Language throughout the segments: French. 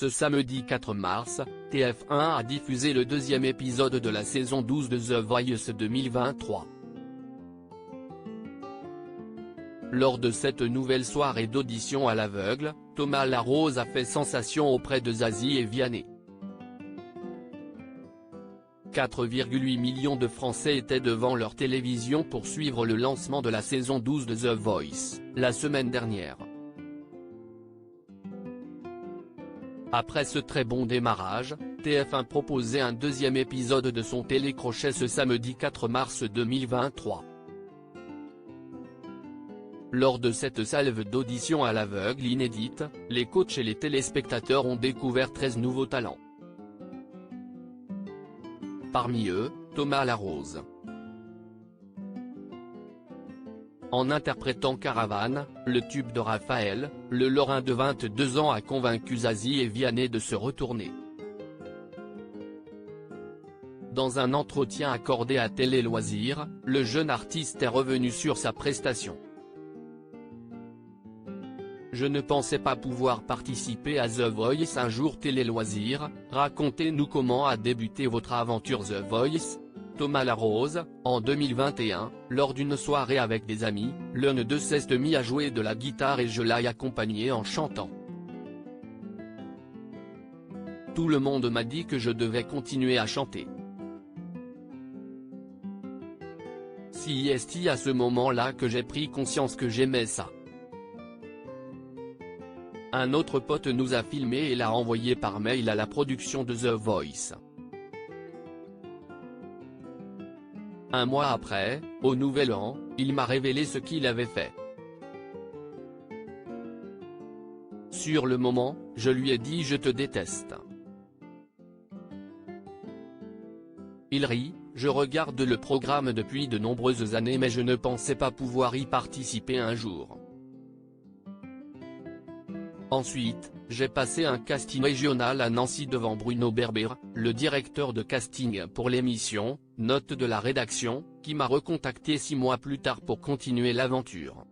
Ce samedi 4 mars, TF1 a diffusé le deuxième épisode de la saison 12 de The Voice 2023. Lors de cette nouvelle soirée d'audition à l'aveugle, Thomas Larose a fait sensation auprès de Zazie et Vianney. 4,8 millions de Français étaient devant leur télévision pour suivre le lancement de la saison 12 de The Voice, la semaine dernière. Après ce très bon démarrage, TF1 proposait un deuxième épisode de son télécrochet ce samedi 4 mars 2023. Lors de cette salve d'audition à l'aveugle inédite, les coachs et les téléspectateurs ont découvert 13 nouveaux talents. Parmi eux, Thomas Larose. En interprétant Caravane, le tube de Raphaël, le Lorrain de 22 ans a convaincu Zazie et Vianney de se retourner. Dans un entretien accordé à Télé Loisirs, le jeune artiste est revenu sur sa prestation. Je ne pensais pas pouvoir participer à The Voice un jour. Télé Loisirs, racontez-nous comment a débuté votre aventure The Voice. Thomas Larose, en 2021, lors d'une soirée avec des amis, l'un d'eux s'est mis à jouer de la guitare et je l'ai accompagné en chantant. Tout le monde m'a dit que je devais continuer à chanter. C'est à ce moment-là que j'ai pris conscience que j'aimais ça. Un autre pote nous a filmé et l'a envoyé par mail à la production de The Voice. Un mois après, au Nouvel An, il m'a révélé ce qu'il avait fait. Sur le moment, je lui ai dit « Je te déteste ». Il rit, je regarde le programme depuis de nombreuses années mais je ne pensais pas pouvoir y participer un jour. Ensuite, j'ai passé un casting régional à Nancy devant Bruno Berber, le directeur de casting pour l'émission, note de la rédaction, qui m'a recontacté 6 mois plus tard pour continuer l'aventure.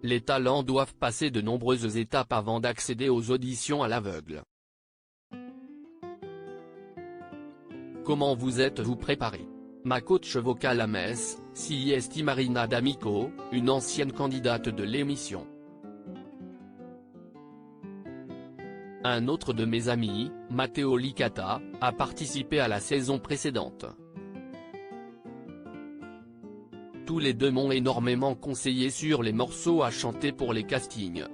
Les talents doivent passer de nombreuses étapes avant d'accéder aux auditions à l'aveugle. Comment vous êtes-vous préparé? Ma coach vocale à Metz, c'est Marina D'Amico, une ancienne candidate de l'émission. Un autre de mes amis, Matteo Licata, a participé à la saison précédente. Tous les deux m'ont énormément conseillé sur les morceaux à chanter pour les castings.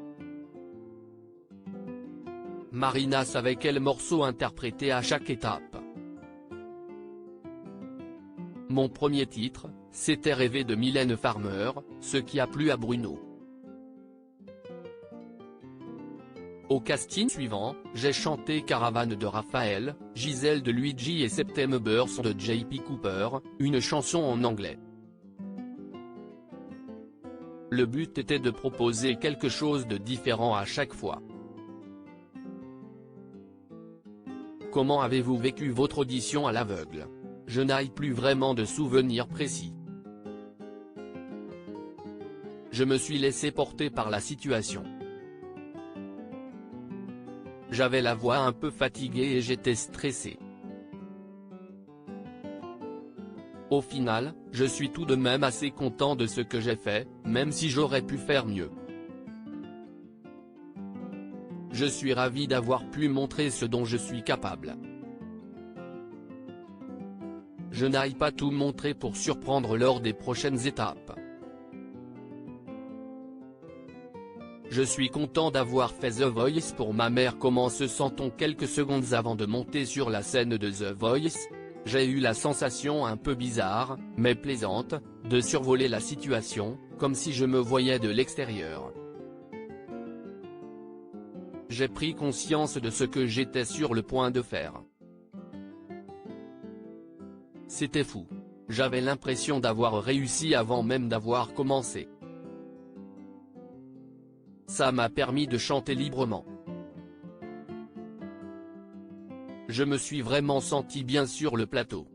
Marina savait quel morceau interpréter à chaque étape. Mon premier titre, c'était Rêver de Mylène Farmer, ce qui a plu à Bruno. Au casting suivant, j'ai chanté Caravane de Raphaël, Gisèle de Luigi et September de J.P. Cooper, une chanson en anglais. Le but était de proposer quelque chose de différent à chaque fois. Comment avez-vous vécu votre audition à l'aveugle? Je n'ai plus vraiment de souvenirs précis. Je me suis laissé porter par la situation. J'avais la voix un peu fatiguée et j'étais stressé. Au final, je suis tout de même assez content de ce que j'ai fait, même si j'aurais pu faire mieux. Je suis ravi d'avoir pu montrer ce dont je suis capable. Je n'aille pas tout montrer pour surprendre lors des prochaines étapes. Je suis content d'avoir fait The Voice pour ma mère. Comment se sent-on quelques secondes avant de monter sur la scène de The Voice? J'ai eu la sensation un peu bizarre, mais plaisante, de survoler la situation, comme si je me voyais de l'extérieur. J'ai pris conscience de ce que j'étais sur le point de faire. C'était fou. J'avais l'impression d'avoir réussi avant même d'avoir commencé. Ça m'a permis de chanter librement. Je me suis vraiment senti bien sur le plateau.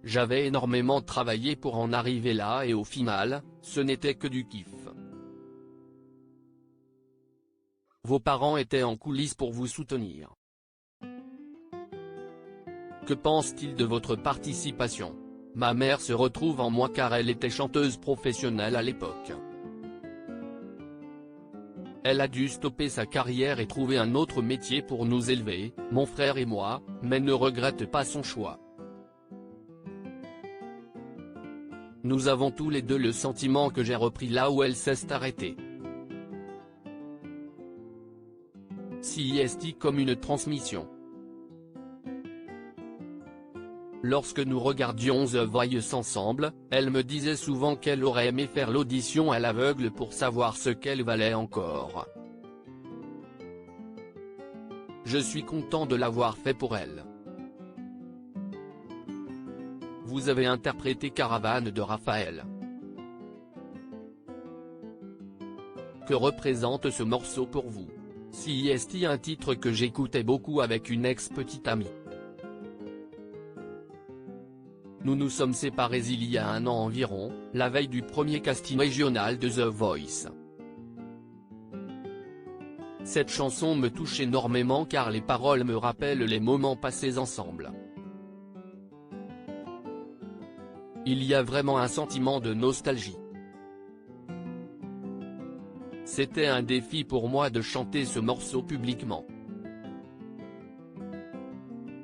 J'avais énormément travaillé pour en arriver là et au final, ce n'était que du kiff. Vos parents étaient en coulisses pour vous soutenir. Que pense-t-il de votre participation? Ma mère se retrouve en moi car elle était chanteuse professionnelle à l'époque. Elle a dû stopper sa carrière et trouver un autre métier pour nous élever, mon frère et moi, mais ne regrette pas son choix. Nous avons tous les deux le sentiment que j'ai repris là où elle s'est arrêtée. CIST comme une transmission. Lorsque nous regardions The Voice ensemble, elle me disait souvent qu'elle aurait aimé faire l'audition à l'aveugle pour savoir ce qu'elle valait encore. Je suis content de l'avoir fait pour elle. Vous avez interprété Caravane de Raphaël. Que représente ce morceau pour vous? CIST un titre que j'écoutais beaucoup avec une ex-petite amie. Nous nous sommes séparés il y a 1 an environ, la veille du premier casting régional de The Voice. Cette chanson me touche énormément car les paroles me rappellent les moments passés ensemble. Il y a vraiment un sentiment de nostalgie. C'était un défi pour moi de chanter ce morceau publiquement.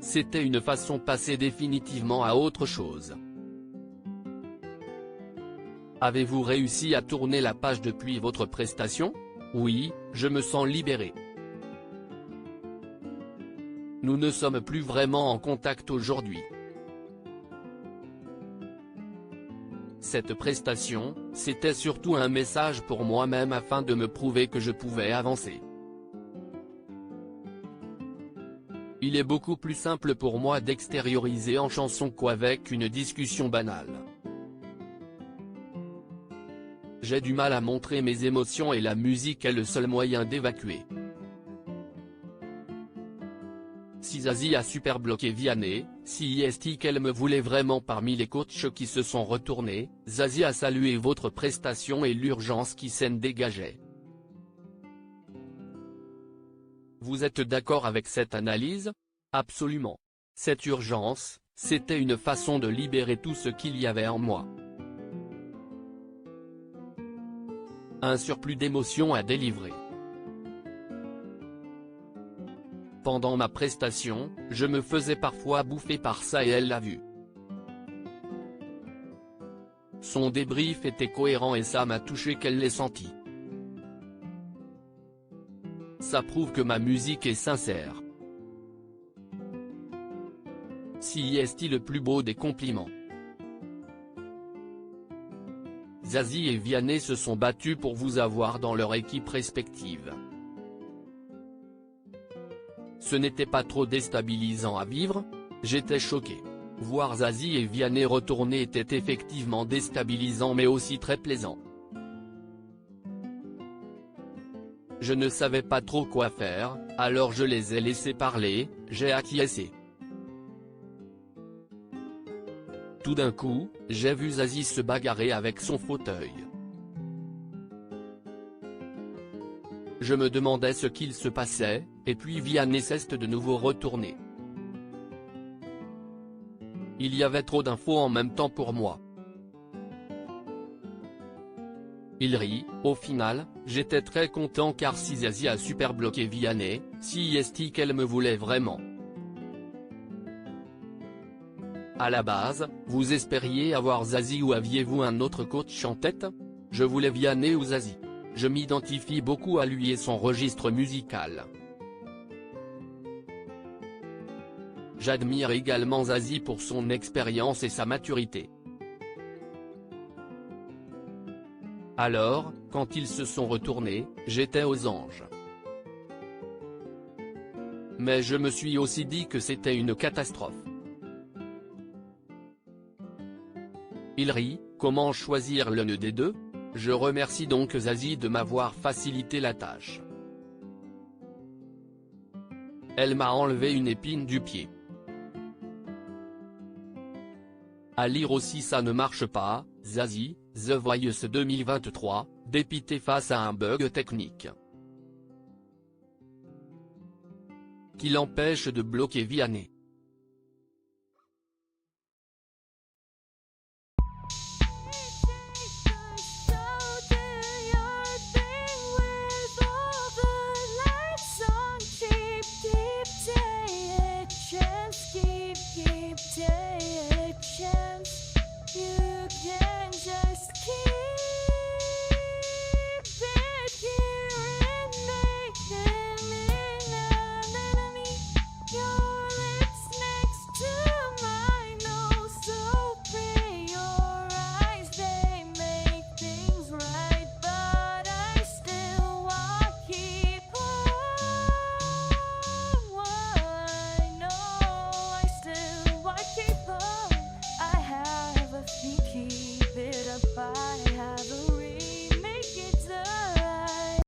C'était une façon de passer définitivement à autre chose. Avez-vous réussi à tourner la page depuis votre prestation? Oui, je me sens libéré. Nous ne sommes plus vraiment en contact aujourd'hui. Cette prestation, c'était surtout un message pour moi-même afin de me prouver que je pouvais avancer. Il est beaucoup plus simple pour moi d'extérioriser en chanson qu'avec une discussion banale. J'ai du mal à montrer mes émotions et la musique est le seul moyen d'évacuer. Si Zazie a super bloqué Vianney, CIST qu'elle me voulait vraiment parmi les coachs qui se sont retournés, Zazie a salué votre prestation et l'urgence qui s'en dégageait. Vous êtes d'accord avec cette analyse? Absolument. Cette urgence, c'était une façon de libérer tout ce qu'il y avait en moi. Un surplus d'émotions à délivrer. Pendant ma prestation, je me faisais parfois bouffer par ça et elle l'a vu. Son débrief était cohérent et ça m'a touché qu'elle l'ait senti. Ça prouve que ma musique est sincère. CIST le plus beau des compliments. Zazie et Vianney se sont battus pour vous avoir dans leur équipe respective. Ce n'était pas trop déstabilisant à vivre? J'étais choqué. Voir Zazie et Vianney retourner était effectivement déstabilisant mais aussi très plaisant. Je ne savais pas trop quoi faire, alors je les ai laissés parler, j'ai acquiescé. Tout d'un coup, j'ai vu Zazie se bagarrer avec son fauteuil. Je me demandais ce qu'il se passait, et puis Vianney s'est de nouveau retourné. Il y avait trop d'infos en même temps pour moi. Il rit, au final, j'étais très content car si Zazie a super bloqué Vianney, CIST qu'elle me voulait vraiment. À la base, vous espériez avoir Zazie ou aviez-vous un autre coach en tête? Je voulais Vianney ou Zazie. Je m'identifie beaucoup à lui et son registre musical. J'admire également Zazie pour son expérience et sa maturité. Alors, quand ils se sont retournés, j'étais aux anges. Mais je me suis aussi dit que c'était une catastrophe. Il rit, comment choisir l'un des deux? Je remercie donc Zazie de m'avoir facilité la tâche. Elle m'a enlevé une épine du pied. À lire aussi ça ne marche pas, Zazie, The Voice 2023, dépité face à un bug technique. qui l'empêche de bloquer Vianney.